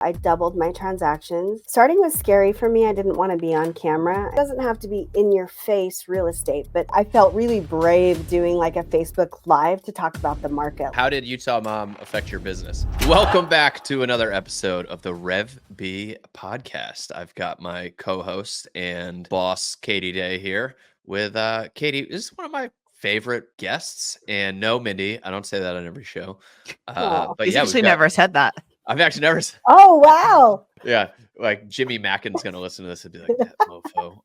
I doubled my transactions. Starting was scary for me. I didn't want to be on camera. It doesn't have to be in your face real estate, but I felt really brave doing like a Facebook Live to talk about the market. How did Utah Mom affect your business? Welcome back to another episode of the REVB podcast. I've got my co-host and boss, Katie Day, here with Katie. This is one of my favorite guests. And no, Mindy, I don't say that on every show. Oh. But He's yeah, actually never said that. I've actually never. Oh, wow. Yeah, like Jimmy Mackin's going to listen to this and be like, that mofo.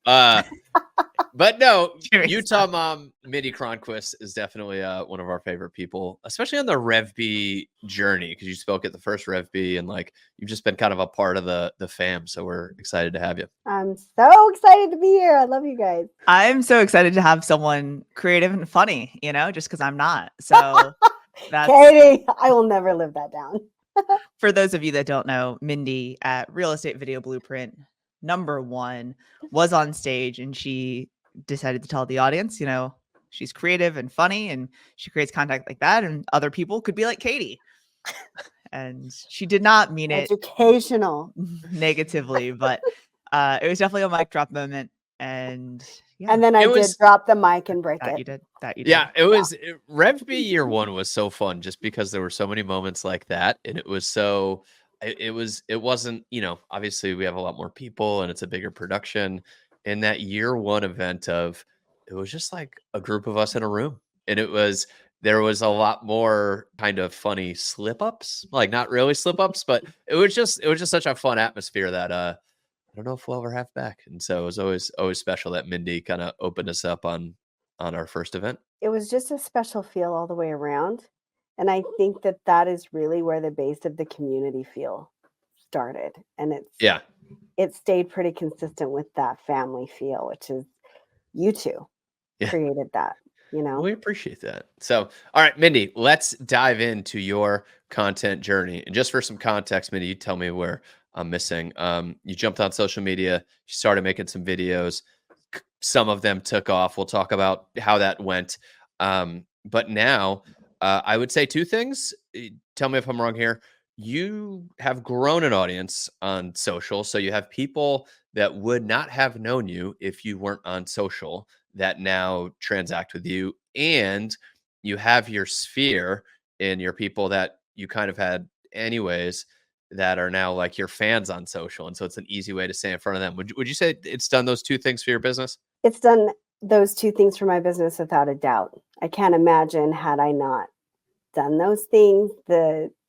But no, Utah Mom, Mindy Cronquist is definitely one of our favorite people, especially on the REVB journey, because you spoke at the first REVB and like you've just been kind of a part of the fam. So we're excited to have you. I'm so excited to be here. I love you guys. I'm so excited to have someone creative and funny, just because I'm not. So that's Katie, I will never live that down. For those of you that don't know, Mindy at Real Estate Video Blueprint #1 was on stage, and she decided to tell the audience, she's creative and funny and she creates content like that, and other people could be like Katie. And she did not mean educational negatively, but it was definitely a mic drop moment. And yeah. And then I did drop the mic and break it. You did. Yeah, it was REVB year one was so fun just because there were so many moments like that. And it was so it wasn't, obviously we have a lot more people and it's a bigger production. And that year one event it was just like a group of us in a room. And there was a lot more kind of funny slip ups, like not really slip ups, but it was just such a fun atmosphere that I don't know if we'll ever have back. And so it was always special that Mindy kind of opened us up on our first event. It was just a special feel all the way around. And I think that is really where the base of the community feel started. And it stayed pretty consistent with that family feel, which is you two created that, We appreciate that. So, all right, Mindy, let's dive into your content journey. And just for some context, Mindy, you tell me where I'm missing. You jumped on social media, you started making some videos. Some of them took off. We'll talk about how that went. But now I would say two things. Tell me if I'm wrong here. You have grown an audience on social. So you have people that would not have known you if you weren't on social that now transact with you. And you have your sphere and your people that you kind of had anyways that are now like your fans on social. And so it's an easy way to stay in front of them. Would you say it's done those two things for your business? It's done those two things for my business without a doubt. I can't imagine had I not done those things,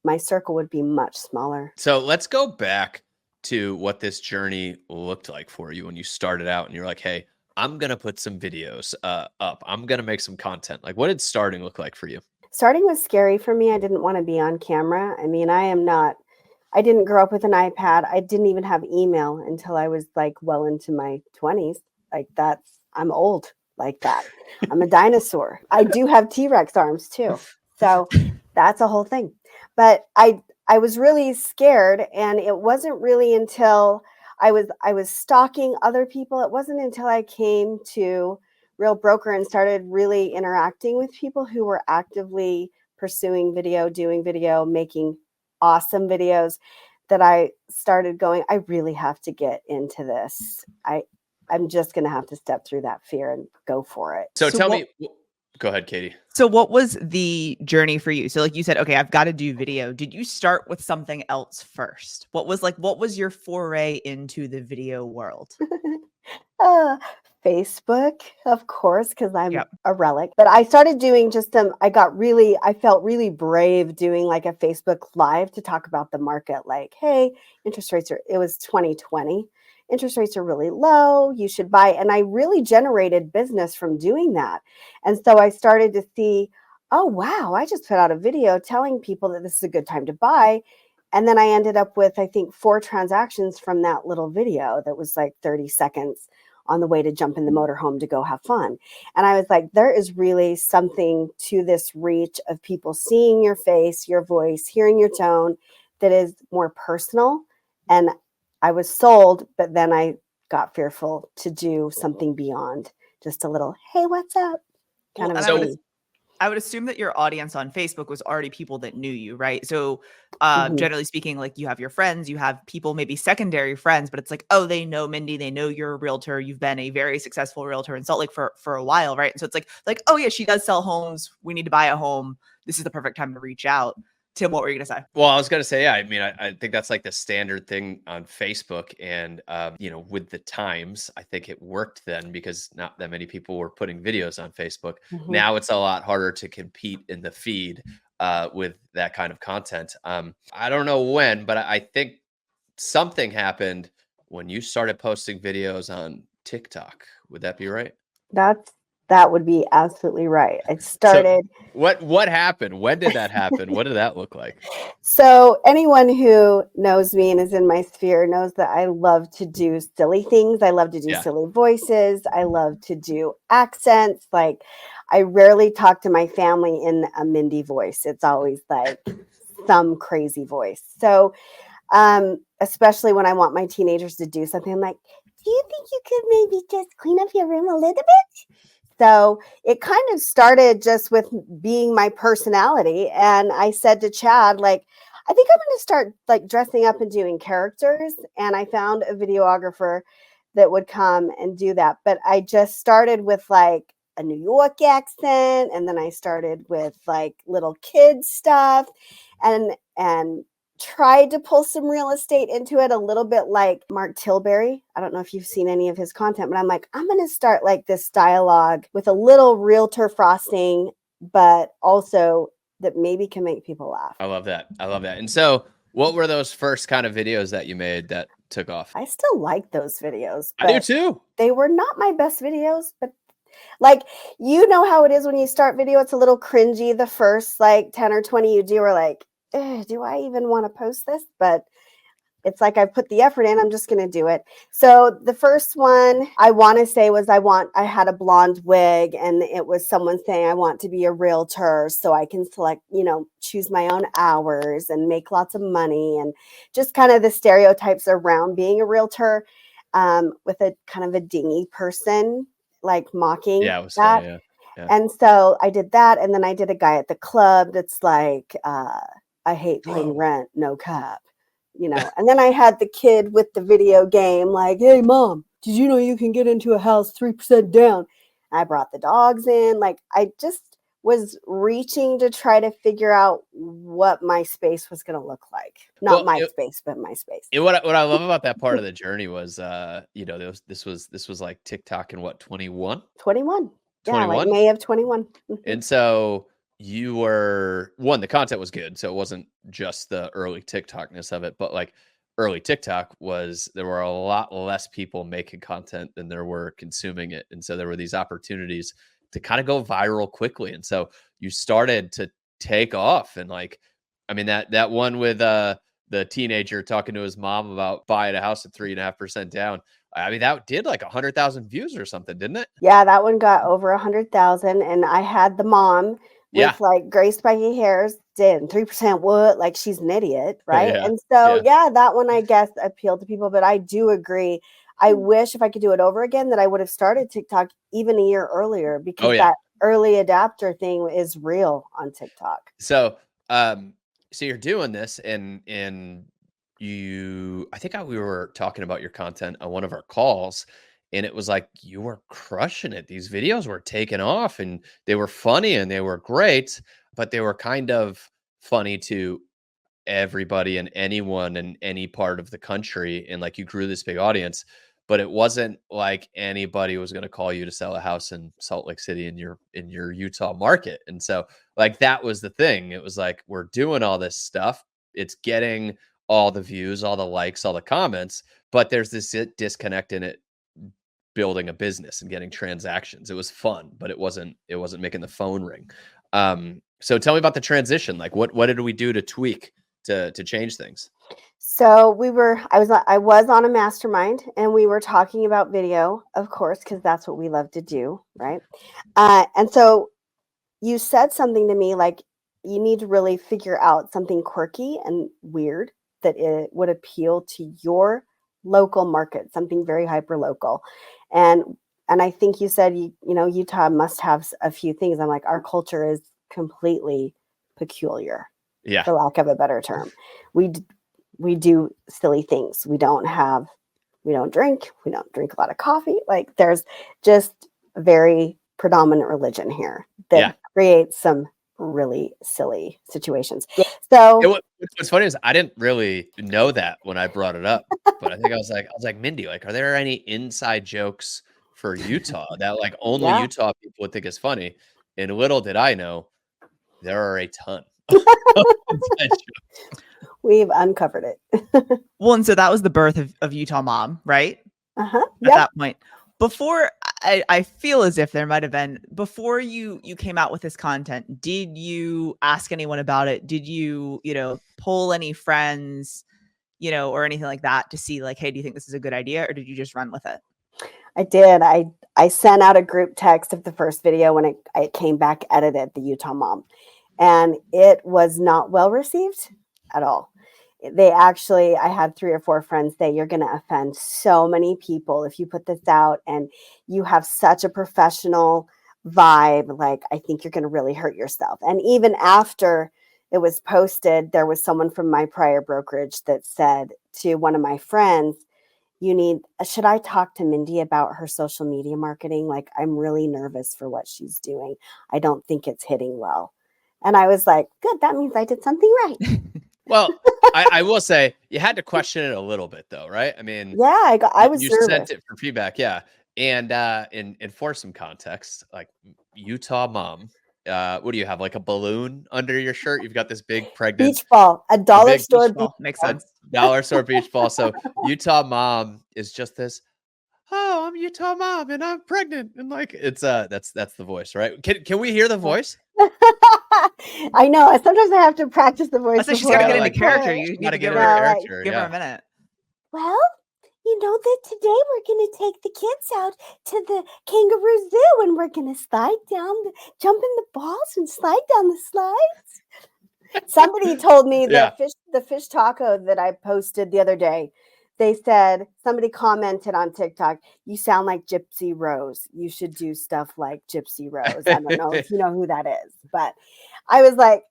my circle would be much smaller. So let's go back to what this journey looked like for you when you started out and you're like, hey, I'm going to put some videos up. I'm going to make some content. Like, what did starting look like for you? Starting was scary for me. I didn't want to be on camera. I mean, I didn't grow up with an iPad. I didn't even have email until I was like well into my 20s. Like I'm old like that. I'm a dinosaur. I do have T-Rex arms too. So that's a whole thing. But I was really scared, and it wasn't really until I was stalking other people. It wasn't until I came to Real Broker and started really interacting with people who were actively pursuing video, doing video, making awesome videos that I started going, I really have to get into this. I'm just going to have to step through that fear and go for it. So tell me, go ahead, Katie. So what was the journey for you? So like you said, okay, I've got to do video. Did you start with something else first? What was your foray into the video world? Facebook, of course, because I'm a relic. But I started doing I felt really brave doing like a Facebook Live to talk about the market. Like, hey, it was 2020. Interest rates are really low. You should buy. And I really generated business from doing that. And so I started to see, oh, wow, I just put out a video telling people that this is a good time to buy. And then I ended up with, I think, 4 transactions from that little video that was like 30 seconds on the way to jump in the motorhome to go have fun. And I was like, there is really something to this reach of people seeing your face, your voice, hearing your tone that is more personal. And I was sold, but then I got fearful to do something beyond just a little, hey, what's up? Kind of. I would assume that your audience on Facebook was already people that knew you, right? So Mhm. generally speaking, like you have your friends, you have people, maybe secondary friends, but it's like, oh, they know Mindy, they know you're a realtor, you've been a very successful realtor in Salt Lake for a while, right? And so it's like, oh yeah, she does sell homes. We need to buy a home. This is the perfect time to reach out. Tim, what were you gonna say? Well, I was going to say, yeah, I mean, I think that's like the standard thing on Facebook. And, with the times, I think it worked then because not that many people were putting videos on Facebook. Mhm. Now it's a lot harder to compete in the feed with that kind of content. I don't know when, but I think something happened when you started posting videos on TikTok. Would that be right? That would be absolutely right. It So started. what happened? When did that happen? What did that look like? So anyone who knows me and is in my sphere knows that I love to do silly things. I love to do Yeah. silly voices. I love to do accents. Like I rarely talk to my family in a Mindy voice. It's always like some crazy voice. So especially when I want my teenagers to do something, I'm like, do you think you could maybe just clean up your room a little bit? So it kind of started just with being my personality. And I said to Chad, like, I think I'm going to start like dressing up and doing characters. And I found a videographer that would come and do that. But I just started with like a New York accent. And then I started with like little kid stuff and tried to pull some real estate into it a little bit like Mark Tilbury. I don't know if you've seen any of his content, but I'm like, I'm going to start like this dialogue with a little realtor frosting, but also that maybe can make people laugh. I love that. I love that. And so, what were those first kind of videos that you made that took off? I still like those videos, I do but too. they were not my best videos, but like, you know how it is when you start video, it's a little cringy. The first like 10 or 20 you do are like, do I even want to post this? But it's like I put the effort in, I'm just going to do it. So the first one I want to say was I had a blonde wig and it was someone saying I want to be a realtor so I can select, choose my own hours and make lots of money and just kind of the stereotypes around being a realtor with a kind of a dingy person like mocking Yeah, it was that. funny. Yeah. Yeah. And so I did that. And then I did a guy at the club that's like, I hate paying rent, no cap. And then I had the kid with the video game, like, hey, mom, did you know you can get into a house 3% down? I brought the dogs in. Like, I just was reaching to try to figure out what my space was going to look like. Not Well, my space, but my space. what I love about that part of the journey was, this was like TikTok in what, 21? 21. Yeah, like 21? May of 21. And so you were the content was good. So it wasn't just the early TikTokness of it, but like early TikTok there were a lot less people making content than there were consuming it. And so there were these opportunities to kind of go viral quickly. And so you started to take off. And like, I mean, that one with the teenager talking to his mom about buying a house at 3.5% down. I mean, that did like 100,000 views or something, didn't it? Yeah, that one got over 100,000, and I had the mom Yeah. with like gray spiky hairs, did 3% what? Like she's an idiot, right? Yeah. And so, Yeah. yeah, that one I guess appealed to people, but I do agree. I wish if I could do it over again that I would have started TikTok even a year earlier Oh, because yeah. that early adapter thing is real on TikTok. So, so you're doing this and I think we were talking about your content on one of our calls and it was like you were crushing it. These videos were taking off and they were funny and they were great, but they were kind of funny to everybody and anyone in any part of the country. And like you grew this big audience, but it wasn't like anybody was going to call you to sell a house in Salt Lake City in your Utah market. And so like that was the thing. It was like we're doing all this stuff. It's getting all the views, all the likes, all the comments, but there's this disconnect in it building a business and getting transactions. It was fun, but it wasn't making the phone ring. So tell me about the transition. Like what did we do to tweak to change things? So I was on a mastermind and we were talking about video, of course, because that's what we love to do, right? And so you said something to me like you need to really figure out something quirky and weird that it would appeal to your local market, something very hyper local. And and I think you said, Utah must have a few things. I'm like, our culture is completely peculiar, for lack of a better term. We do silly things. We don't drink. We don't drink a lot of coffee. Like, there's just a very predominant religion here that creates some really silly situations. So what's funny is I didn't really know that when I brought it up, but I think I was like, Mindy, like, are there any inside jokes for Utah that like only Utah people would think is funny? And little did I know, there are a ton of inside jokes. We've uncovered it. Well, and so that was the birth of Utah Mom, right? At that point. Before, I feel as if there might have been, before you came out with this content, did you ask anyone about it? Did you, poll any friends, or anything like that to see like, hey, do you think this is a good idea? Or did you just run with it? I did. I sent out a group text of the first video when it came back edited, the Utah Mom. And it was not well received at all. I had 3 or 4 friends say, you're going to offend so many people if you put this out, and you have such a professional vibe. Like, I think you're going to really hurt yourself. And even after it was posted, there was someone from my prior brokerage that said to one of my friends, should I talk to Mindy about her social media marketing? Like, I'm really nervous for what she's doing. I don't think it's hitting well. And I was like, good, that means I did something right. Well, I will say you had to question it a little bit though, right? I mean, I was you nervous. sent it for feedback. Yeah. And for some context, like Utah Mom, what do you have? Like a balloon under your shirt? You've got this big pregnant beach ball, a dollar store beach ball. Makes sense. Dollar store beach ball. So Utah Mom is just this, oh, I'm Utah Mom and I'm pregnant. And like, it's that's the voice, right? Can we hear the voice? I know. Sometimes I have to practice the voice. She's got to get into character. You need to give her character. Give her a minute. Well, you know that today we're going to take the kids out to the kangaroo zoo, and we're going to jump in the balls and slide down the slides. Somebody told me that the fish taco that I posted the other day, they said, somebody commented on TikTok, you sound like Gypsy Rose. You should do stuff like Gypsy Rose. I don't know if you know who that is, but I was like,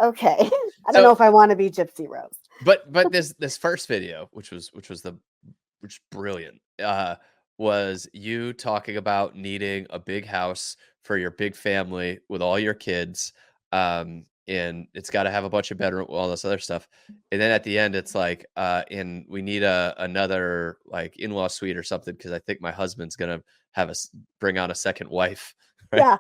okay, I don't know if I want to be Gypsy Rose. But this first video, which was brilliant, was you talking about needing a big house for your big family with all your kids. And it's got to have a bunch of bedroom, all this other stuff. And then at the end, it's like, and we need another like in-law suite or something, because I think my husband's gonna bring on a second wife. Right? Yeah,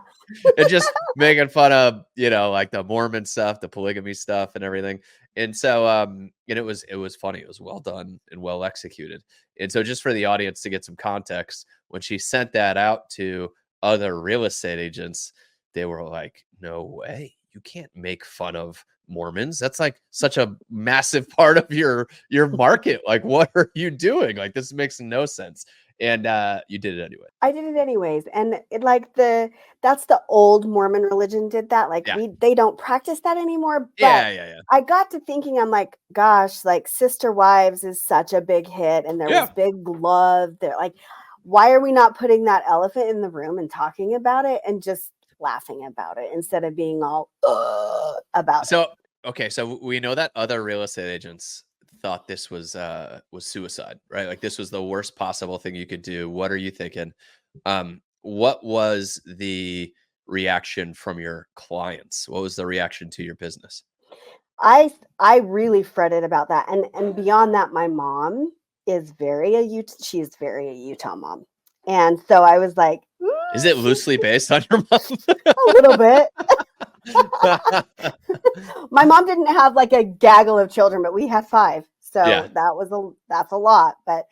and just making fun of like the Mormon stuff, the polygamy stuff, and everything. And so, and it was funny. It was well done and well executed. And so, just for the audience to get some context, when she sent that out to other real estate agents, they were like, "No way. You can't make fun of Mormons. That's like such a massive part of your market. Like, what are you doing? Like, this makes no sense." And you did it anyway. I did it anyways. And that's the old Mormon religion did that. Like they don't practice that anymore. But yeah. I got to thinking, I'm like, gosh, like Sister Wives is such a big hit. And there was big love there. Like, why are we not putting that elephant in the room and talking about it and just laughing about it instead of being all about it? Okay, so we know that other real estate agents thought this was suicide, right? Like, this was the worst possible thing you could do. What are you thinking? What was the reaction from your clients? What was the reaction to your business? I really fretted about that, and beyond that, my mom is she's very a Utah mom, and so I was like, is it loosely based on your mom? A little bit. My mom didn't have like a gaggle of children, but we had 5. So that's a lot. But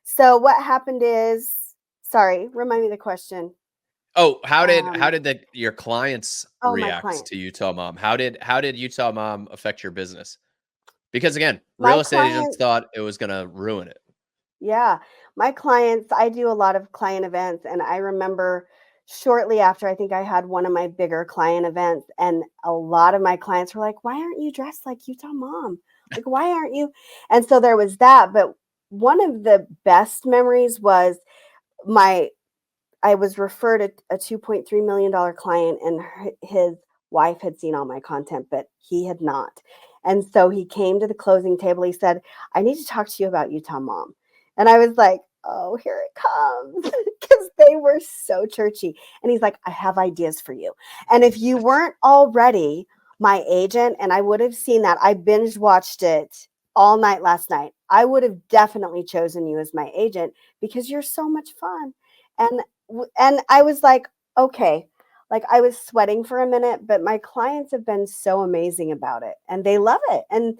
so what happened is, sorry, remind me the question. Oh, how did your clients react to Utah Mom? How did Utah Mom affect your business? Because again, real estate agents thought it was going to ruin it. Yeah, my clients, I do a lot of client events, and I remember shortly after, I think I had one of my bigger client events, and a lot of my clients were like, why aren't you dressed like Utah Mom? Like, why aren't you? And so there was that. But one of the best memories was I was referred a $2.3 million client, and his wife had seen all my content, but he had not. And so he came to the closing table. He said, I need to talk to you about Utah Mom. And I was like, oh, here it comes, because they were so churchy. And he's like, I have ideas for you. And if you weren't already my agent, and I would have seen that, I binge watched it all night last night, I would have definitely chosen you as my agent because you're so much fun. And I was like, okay, like I was sweating for a minute, but my clients have been so amazing about it and they love it. And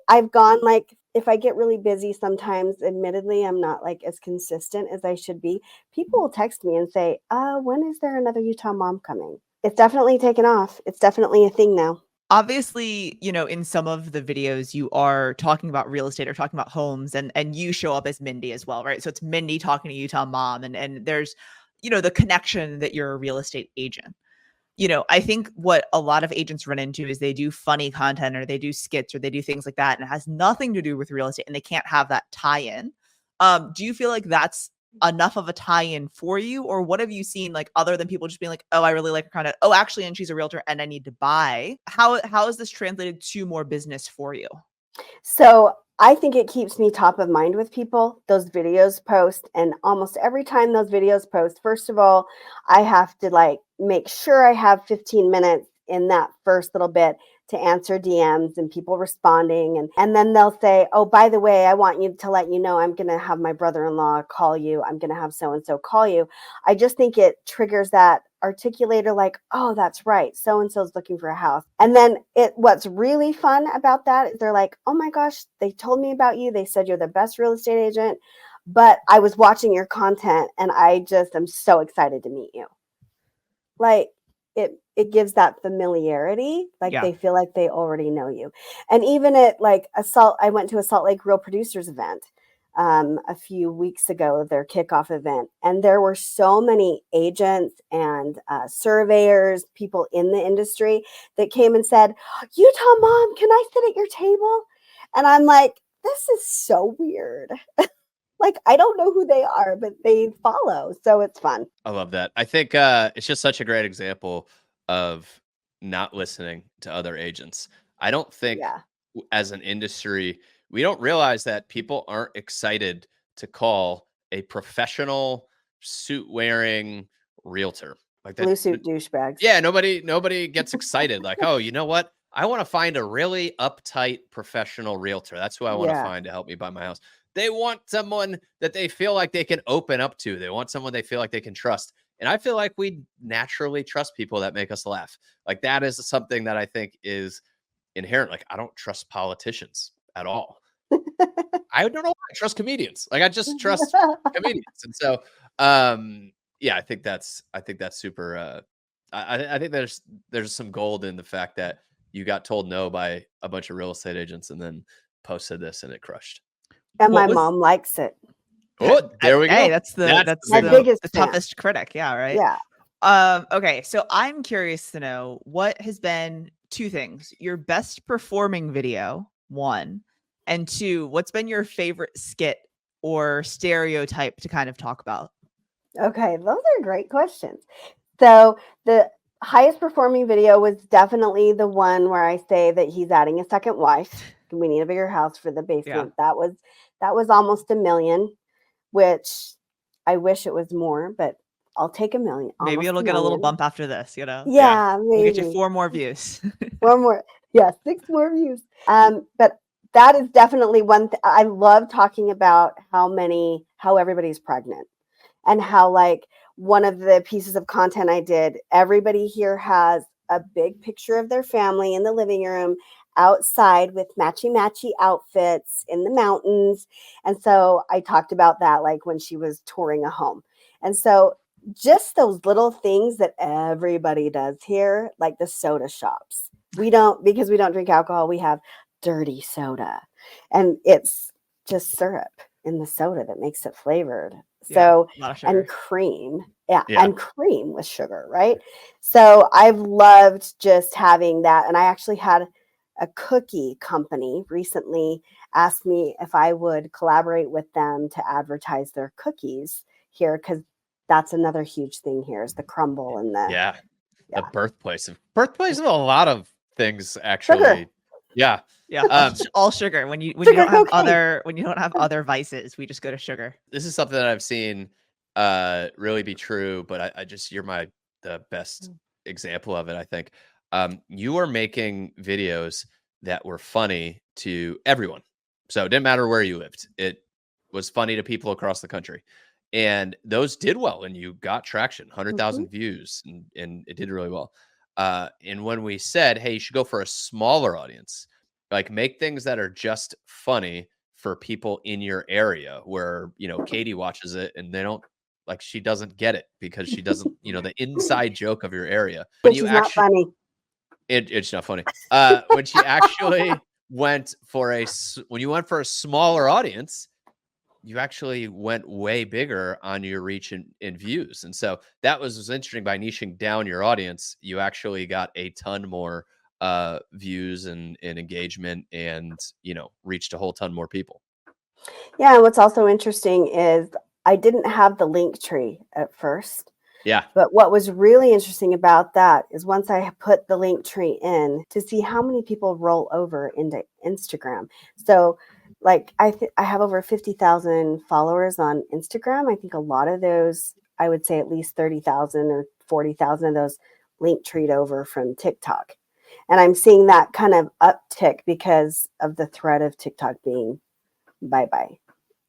I've gone like, if I get really busy sometimes, admittedly, I'm not like as consistent as I should be. People will text me and say, when is there another Utah Mom coming? It's definitely taken off. It's definitely a thing now. Obviously, in some of the videos you are talking about real estate or talking about homes, and you show up as Mindy as well, right? So it's Mindy talking to Utah Mom, and there's, the connection that you're a real estate agent. I think what a lot of agents run into is they do funny content or they do skits or they do things like that, and it has nothing to do with real estate and they can't have that tie-in. Do you feel like that's enough of a tie-in for you, or what have you seen, like, other than people just being like, oh, I really like her content, oh, actually, and she's a realtor and I need to buy? How is this translated to more business for you? So I think it keeps me top of mind with people. Those videos post, and almost every time those videos post, first of all, I have to like make sure I have 15 minutes in that first little bit to answer DMs and people responding. And then they'll say, oh, by the way, I want you to let you know I'm going to have my brother-in-law call you. I'm going to have so-and-so call you. I just think it triggers that articulator, like, oh, that's right, so-and-so's looking for a house. And then what's really fun about that is they're like, oh my gosh, they told me about you. They said you're the best real estate agent, but I was watching your content and I just am so excited to meet you. Like, it gives that familiarity, like Yeah. they feel like they already know you. And even at like I went to a Salt Lake Real Producers event a few weeks ago, their kickoff event, and there were so many agents and surveyors, people in the industry that came and said, Utah Mom, can I sit at your table? And I'm like, this is so weird. Like, I don't know who they are, but they follow. So it's fun. I love that. I think it's just such a great example of not listening to other agents. I don't think as an industry, we don't realize that people aren't excited to call a professional suit wearing realtor like that. Blue suit douchebags. Yeah, nobody gets excited like, oh, you know what? I want to find a really uptight professional realtor. That's who I want to find to help me buy my house. They want someone that they feel like they can open up to. They want someone they feel like they can trust. And I feel like we naturally trust people that make us laugh. Like that is something that I think is inherent. Like I don't trust politicians at all. I don't know why I trust comedians. Like I just trust comedians. And so yeah, I think that's super I think there's some gold in the fact that you got told no by a bunch of real estate agents and then posted this and it crushed. And my mom likes it. Oh, there we go. Hey, that's my biggest the fan. toughest critic. Yeah, right. Yeah. Okay, so I'm curious to know what has been two things: your best performing video, one, and two, what's been your favorite skit or stereotype to kind of talk about? Okay, those are great questions. So the highest performing video was definitely the one where I say that he's adding a second wife. We need a bigger house for the basement. Yeah. That was almost 1 million, which I wish it was more, but I'll take 1 million. Maybe it'll get a little bump after this, Yeah, maybe. We'll get you 4 more views. 4 more. Yeah, 6 more views. But that is definitely one thing. I love talking about how everybody's pregnant and how, like, one of the pieces of content I did, everybody here has a big picture of their family in the living room outside with matchy outfits in the mountains. And so I talked about that, like when she was touring a home. And so just those little things that everybody does here, like the soda shops. Because we don't drink alcohol, we have dirty soda. And it's just syrup in the soda that makes it flavored. So, and cream. Yeah, and cream with sugar, right? So I've loved just having that. And I actually had a cookie company recently asked me if I would collaborate with them to advertise their cookies here, because that's another huge thing here is the crumble and the the birthplace of a lot of things, actually. Sugar. Yeah. All sugar. When you Sugar don't have cocaine. when you don't have other vices, we just go to sugar. This is something that I've seen really be true, but I just, you're the best example of it, I think. You were making videos that were funny to everyone. So it didn't matter where you lived. It was funny to people across the country. And those did well, and you got traction, 100,000 views, and it did really well. And when we said, hey, you should go for a smaller audience, like make things that are just funny for people in your area where, Katie watches it and they don't, like, she doesn't get it because she doesn't, the inside joke of your area. When you not funny. It's not funny. When she actually went for when you went for a smaller audience, you actually went way bigger on your reach and views. And so that was interesting. By niching down your audience, you actually got a ton more views and engagement, and, reached a whole ton more people. Yeah. And what's also interesting is I didn't have the link tree at first. Yeah. But what was really interesting about that is once I put the link tree in, to see how many people roll over into Instagram. So like I have over 50,000 followers on Instagram. I think a lot of those, I would say at least 30,000 or 40,000 of those link treed over from TikTok. And I'm seeing that kind of uptick because of the threat of TikTok being bye-bye.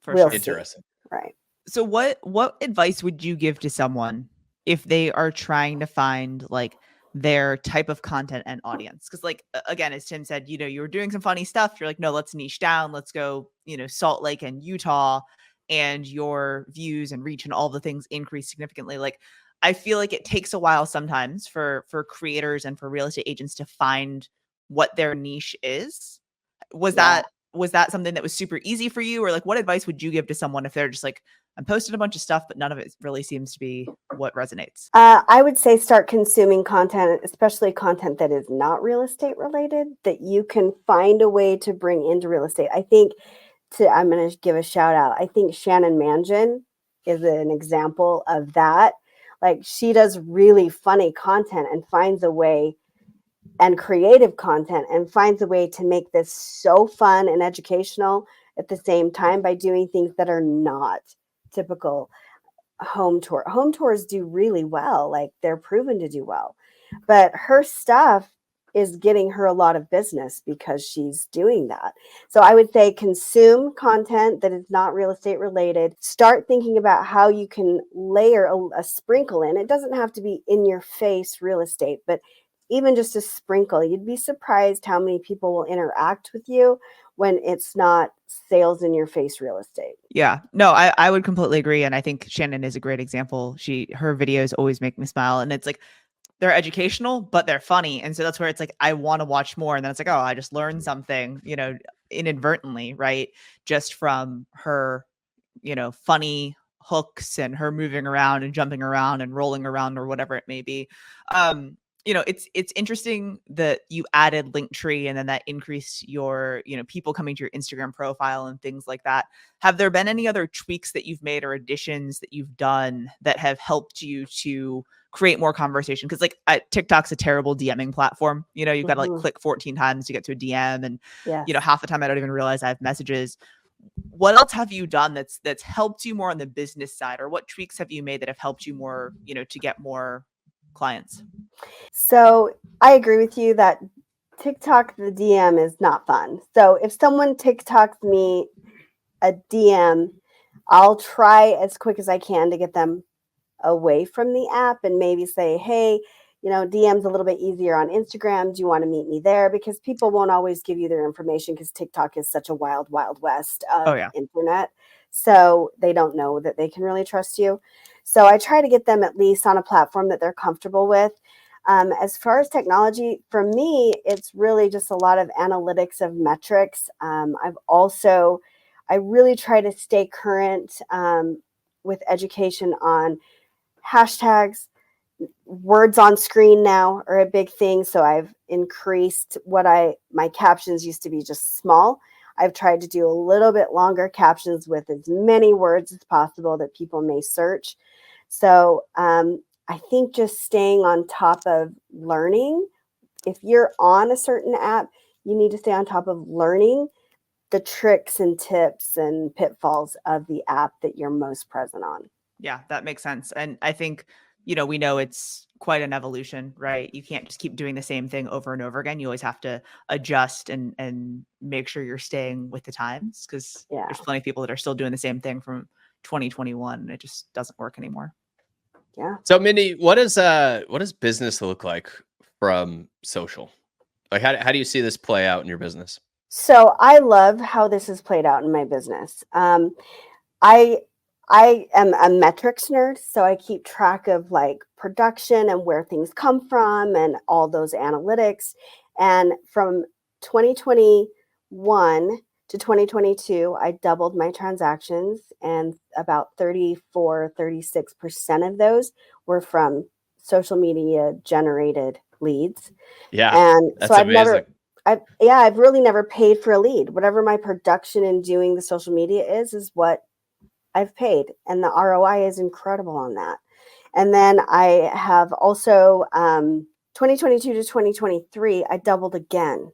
For sure. Interesting. Right. So what advice would you give to someone if they are trying to find like their type of content and audience? Because like, again, as Tim said, you were doing some funny stuff. You're like, no, let's niche down. Let's go, Salt Lake and Utah, and your views and reach and all the things increase significantly. Like, I feel like it takes a while sometimes for creators and for real estate agents to find what their niche is. Was that something that was super easy for you? Or like, what advice would you give to someone if they're just like, I'm posting a bunch of stuff, but none of it really seems to be what resonates? I would say start consuming content, especially content that is not real estate related, that you can find a way to bring into real estate. I think I'm going to give a shout out. I think Shannon Mangan is an example of that. Like, she does really funny content and finds a way, and creative content, and finds a way to make this so fun and educational at the same time by doing things that are not typical home tour. Home tours do really well. Like, they're proven to do well, but her stuff is getting her a lot of business because she's doing that. So I would say consume content that is not real estate related. Start thinking about how you can layer a sprinkle in. It doesn't have to be in your face real estate, but even just a sprinkle. You'd be surprised how many people will interact with you when it's not sales in your face real estate. Yeah, no, I would completely agree. And I think Shannon is a great example. Her videos always make me smile, and it's like, they're educational, but they're funny. And so that's where it's like, I want to watch more. And then it's like, oh, I just learned something, inadvertently, right? Just from her, funny hooks and her moving around and jumping around and rolling around or whatever it may be. It's interesting that you added Linktree, and then that increased your, people coming to your Instagram profile and things like that. Have there been any other tweaks that you've made or additions that you've done that have helped you to create more conversation? Because like TikTok's a terrible DMing platform. You've got to like click 14 times to get to a DM, and half the time I don't even realize I have messages. What else have you done that's helped you more on the business side, or what tweaks have you made that have helped you more, to get more clients? So I agree with you that TikTok, the DM is not fun. So if someone TikToks me a DM, I'll try as quick as I can to get them away from the app and maybe say, hey, DM's a little bit easier on Instagram. Do you want to meet me there? Because people won't always give you their information, because TikTok is such a wild, wild west of internet. So they don't know that they can really trust you. So I try to get them at least on a platform that they're comfortable with. As far as technology, for me, it's really just a lot of analytics of metrics. I really try to stay current with education on hashtags. Words on screen now are a big thing. So I've increased my captions used to be just small. I've tried to do a little bit longer captions with as many words as possible that people may search. So I think just staying on top of learning. If you're on a certain app, you need to stay on top of learning the tricks and tips and pitfalls of the app that you're most present on. Yeah, that makes sense. And I think, we know it's quite an evolution, right? You can't just keep doing the same thing over and over again. You always have to adjust and make sure you're staying with the times, because there's plenty of people that are still doing the same thing from 2021 and it just doesn't work anymore. Yeah. So Mindy, what does business look like from social? Like how do you see this play out in your business? So I love how this has played out in my business. I am a metrics nerd, so I keep track of like production and where things come from and all those analytics. And from 2021 to 2022, I doubled my transactions, and about 36% of those were from social media generated leads. Yeah. And that's so amazing. I've really never paid for a lead. Whatever my production in doing the social media is what I've paid. And the ROI is incredible on that. And then I have also 2022 to 2023, I doubled again.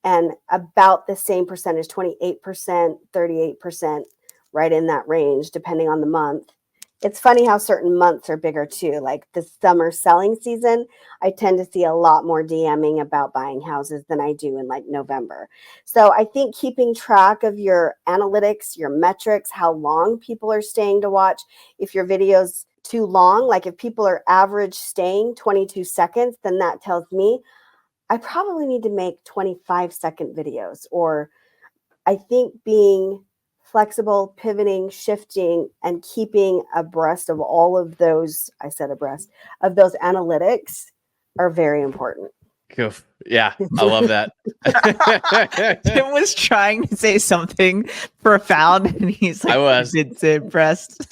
And about the same percentage, 28%, 38%, right in that range, depending on the month. It's funny how certain months are bigger too. Like the summer selling season, I tend to see a lot more DMing about buying houses than I do in like November. So I think keeping track of your analytics, your metrics, how long people are staying to watch. If your video's too long, like if people are average staying 22 seconds, then that tells me I probably need to make 25-second videos. Or I think being flexible, pivoting, shifting, and keeping abreast of all of those, of those analytics are very important. Goof. Yeah, I love that. Tim was trying to say something profound, and he's like, I was impressed.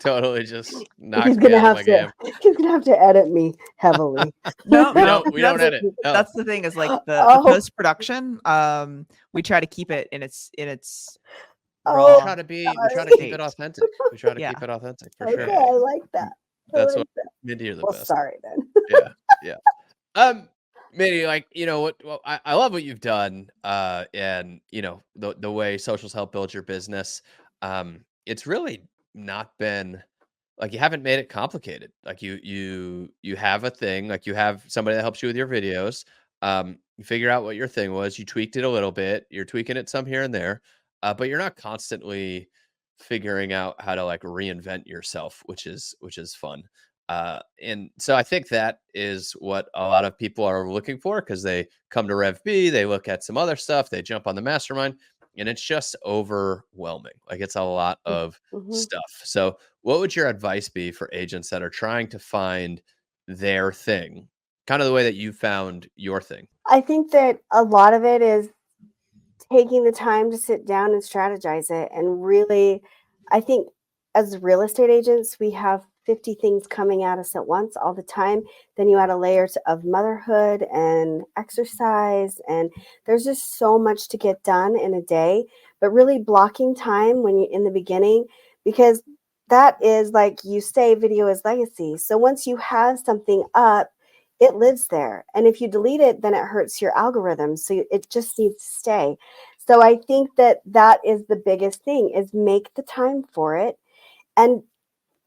Totally just knocked me out of my game. He's gonna have to edit me heavily. No, we don't edit. No. That's the thing, is like the post production. We try to keep it in its raw. We try to keep it authentic. We try to keep it authentic for sure. Okay, I like that. That's what Mindy, you're the best. Sorry then. Yeah. Mindy, like, I love what you've done, and the way socials help build your business. It's really not been like, you haven't made it complicated. Like you have a thing, like you have somebody that helps you with your videos. You figure out what your thing was, you tweaked it a little bit, you're tweaking it some here and there, but you're not constantly figuring out how to like reinvent yourself, which is fun. And so I think that is what a lot of people are looking for, because they come to REVB, they look at some other stuff, they jump on the mastermind, and it's just overwhelming. Like it's a lot of stuff. So what would your advice be for agents that are trying to find their thing, kind of the way that you found your thing? I think that a lot of it is taking the time to sit down and strategize it. And really, I think as real estate agents, we have 50 things coming at us at once all the time. Then you add a layer of motherhood and exercise, and there's just so much to get done in a day. But really blocking time when you're in the beginning, because that is, like you say, video is legacy. So once you have something up, it lives there. And if you delete it, then it hurts your algorithm. So it just needs to stay. So I think that is the biggest thing, is make the time for it and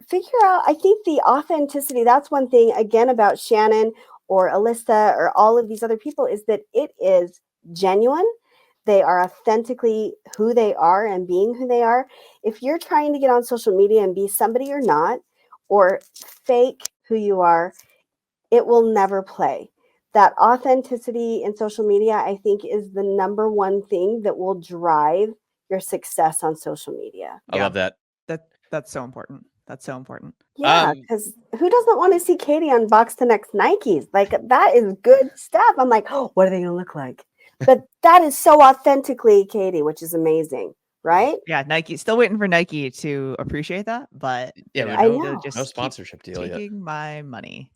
figure out, I think the authenticity, that's one thing, again, about Shannon or Alyssa or all of these other people, is that it is genuine. They are authentically who they are and being who they are. If you're trying to get on social media and be somebody you're not, or fake who you are, it will never play. That authenticity in social media, I think, is the number one thing that will drive your success on social media. I love that. That's so important. That's so important. Yeah, because who doesn't want to see Katie unbox the next Nikes? Like, that is good stuff. I'm like, oh, what are they going to look like? But that is so authentically Katie, which is amazing, right? Yeah, Nike. Still waiting for Nike to appreciate that, but yeah, I know. Just no sponsorship deal yet. Taking my money.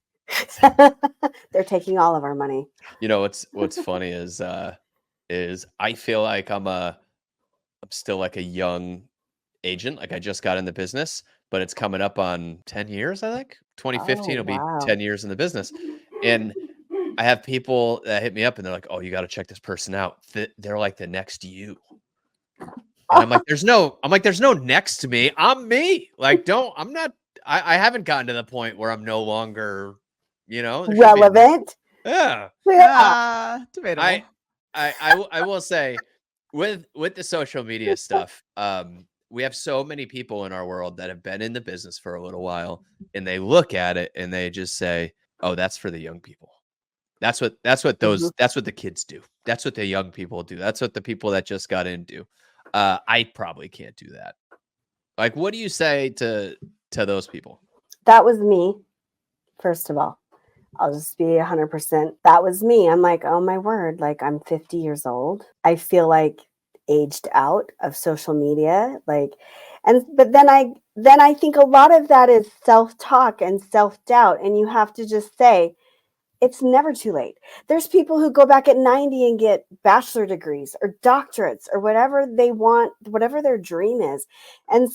They're taking all of our money. What's funny is is I feel like I'm still like a young agent. Like I just got in the business, but it's coming up on 10 years, I think. 2015 Oh, will be wow. 10 years in the business. And I have people that hit me up and they're like, "Oh, you got to check this person out. They're like the next you." And I'm like, there's no next to me. I'm me. Like, I'm not, I haven't gotten to the point where I'm no longer, there should be a next. Relevant. Yeah. Debatable. I will say with the social media stuff, we have so many people in our world that have been in the business for a little while and they look at it and they just say, "Oh, that's for the young people." That's what Mhm. that's what the kids do. That's what the young people do. That's what the people that just got in do. I probably can't do that. Like, what do you say to those people? That was me, first of all. I'll just be 100%. That was me. I'm like, oh my word, like I'm 50 years old. I feel like aged out of social media. But then I think a lot of that is self-talk and self-doubt. And you have to just say, it's never too late. There's people who go back at 90 and get bachelor degrees or doctorates or whatever they want, whatever their dream is. And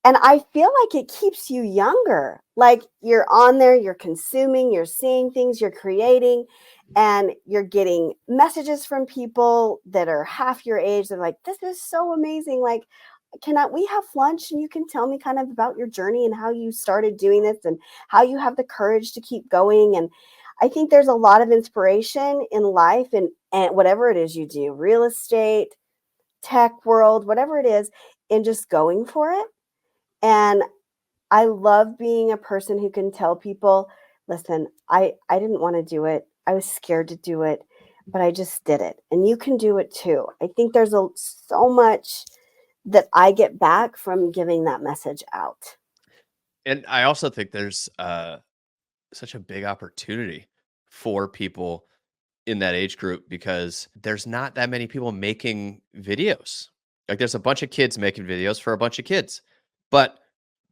I feel like it keeps you younger. Like you're on there, you're consuming, you're seeing things, you're creating, and you're getting messages from people that are half your age. They're like, this is so amazing. Like, we have lunch and you can tell me kind of about your journey and how you started doing this and how you have the courage to keep going. And I think there's a lot of inspiration in life and whatever it is you do, real estate, tech world, whatever it is, in just going for it. And I love being a person who can tell people, listen, I didn't want to do it. I was scared to do it, but I just did it. And you can do it too. I think there's so much that I get back from giving that message out. And I also think there's such a big opportunity for people in that age group because there's not that many people making videos. Like there's a bunch of kids making videos for a bunch of kids, but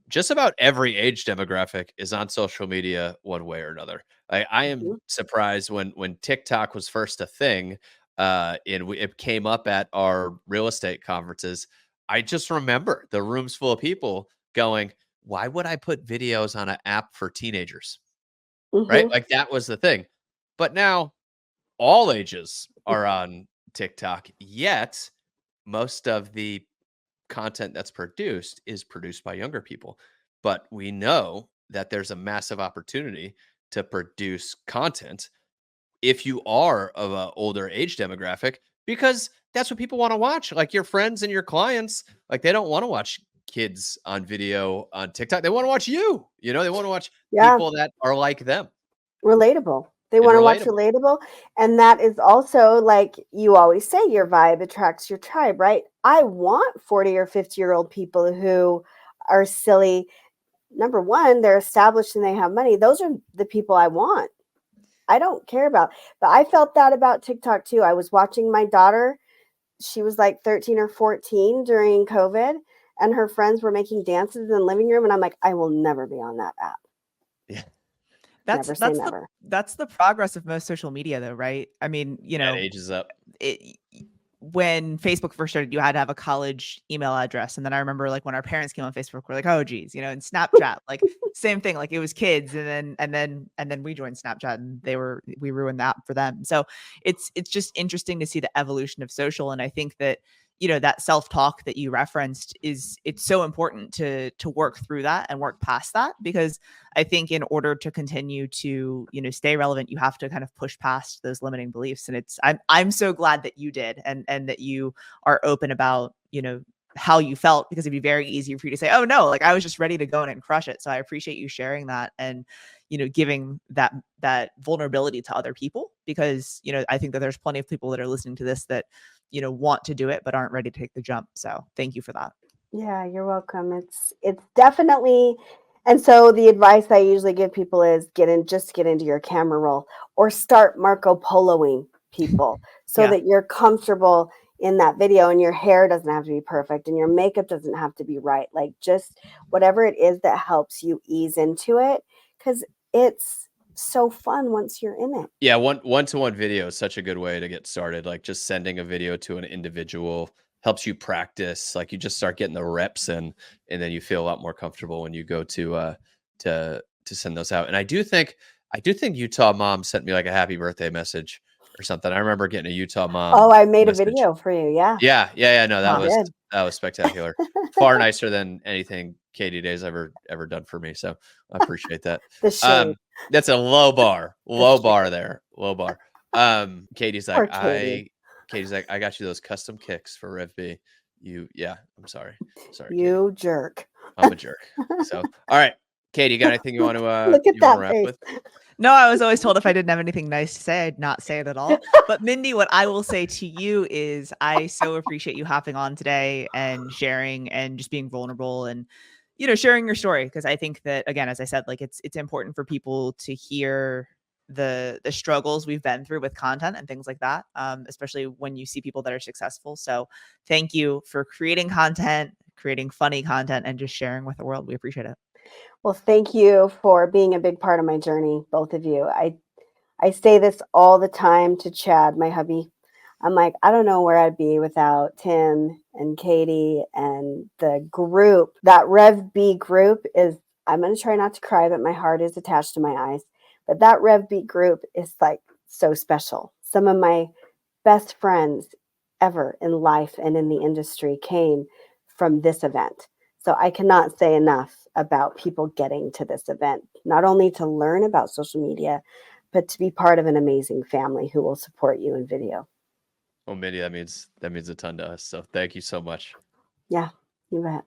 just about every age demographic is on social media one way or another. I am Mhm. surprised when TikTok was first a thing, it came up at our real estate conferences. I just remember the rooms full of people going, "Why would I put videos on an app for teenagers?" Right? Mhm. Like that was the thing. But now all ages are on TikTok. Yet most of the content that's produced is produced by younger people. But we know that there's a massive opportunity to produce content if you are of an older age demographic, because that's what people want to watch. Like your friends and your clients, like they don't want to watch kids on video on TikTok. They want to watch you. They want to watch Yeah. people that are like them Relatable. They and wanna watch relatable. relatable, and that is also, like you always say, your vibe attracts your tribe, right? I want 40 or 50-year-old people who are silly. Number 1, they're established and they have money. Those are the people I want. I don't care about, but I felt that about TikTok too. I was watching my daughter. She was like 13 or 14 during COVID, and her friends were making dances in the living room, and I'm like, "I will never be on that app." Yeah. That's Never say that's the never. that's the progress of most social media though, right? I mean, That ages up. it, when Facebook first started, you had to have a college email address. And then I remember like when our parents came on Facebook, we're like, oh geez, and Snapchat, like same thing, like it was kids. And then we joined Snapchat and we ruined that for them. So it's just interesting to see the evolution of social. And I think that, that self-talk that you referenced it's so important to work through that and work past that, because I think in order to continue to, stay relevant, you have to kind of push past those limiting beliefs. And I'm so glad that you did and that you are open about, how you felt, because it'd be very easy for you to say, oh no, like I was just ready to go in and crush it. So I appreciate you sharing that and, giving that vulnerability to other people, because, I think that there's plenty of people that are listening to this that, want to do it, but aren't ready to take the jump. So thank you for that. Yeah, you're welcome. It's definitely, and so the advice I usually give people is get into your camera roll or start Marco Poloing people so Yeah. that you're comfortable in that video, and your hair doesn't have to be perfect and your makeup doesn't have to be right. Like just whatever it is that helps you ease into it, because it's so fun once you're in it. Yeah, one-to-one video is such a good way to get started. Like just sending a video to an individual helps you practice. Like you just start getting the reps in, and then you feel a lot more comfortable when you go to send those out. And I do think Utah mom sent me like a happy birthday message or something. I remember getting a Utah Oh, mom I made a message. video for you. Yeah. Yeah. No, Huh. that was spectacular. Far nicer than anything Katie Day's ever done for me. So I appreciate that. The shade. That's a low bar. Low shade. bar there. Low bar. Katie's Poor like, Katie. Katie's like, I got you those custom kicks for REVB. I'm sorry. Sorry, Katie. You jerk. I'm a jerk. So, all right. Katie, you got anything you want to Look at that wrap face. with? No, I was always told if I didn't have anything nice to say, I'd not say it at all. But Mindy, what I will say to you is I so appreciate you hopping on today and sharing and just being vulnerable and, sharing your story. Because I think that, again, as I said, like it's important for people to hear the struggles we've been through with content and things like that, especially when you see people that are successful. So thank you for creating content, creating funny content, and just sharing with the world. We appreciate it. Well, thank you for being a big part of my journey, both of you. I say this all the time to Chad, my hubby. I'm like, I don't know where I'd be without Tim and Katie and the group. That REVB group is, I'm going to try not to cry, but my heart is attached to my eyes. But that REVB group is like so special. Some of my best friends ever in life and in the industry came from this event. So I cannot say enough about people getting to this event, not only to learn about social media, but to be part of an amazing family who will support you in video. Well, Mindy, that means a ton to us. So thank you so much. Yeah, you bet.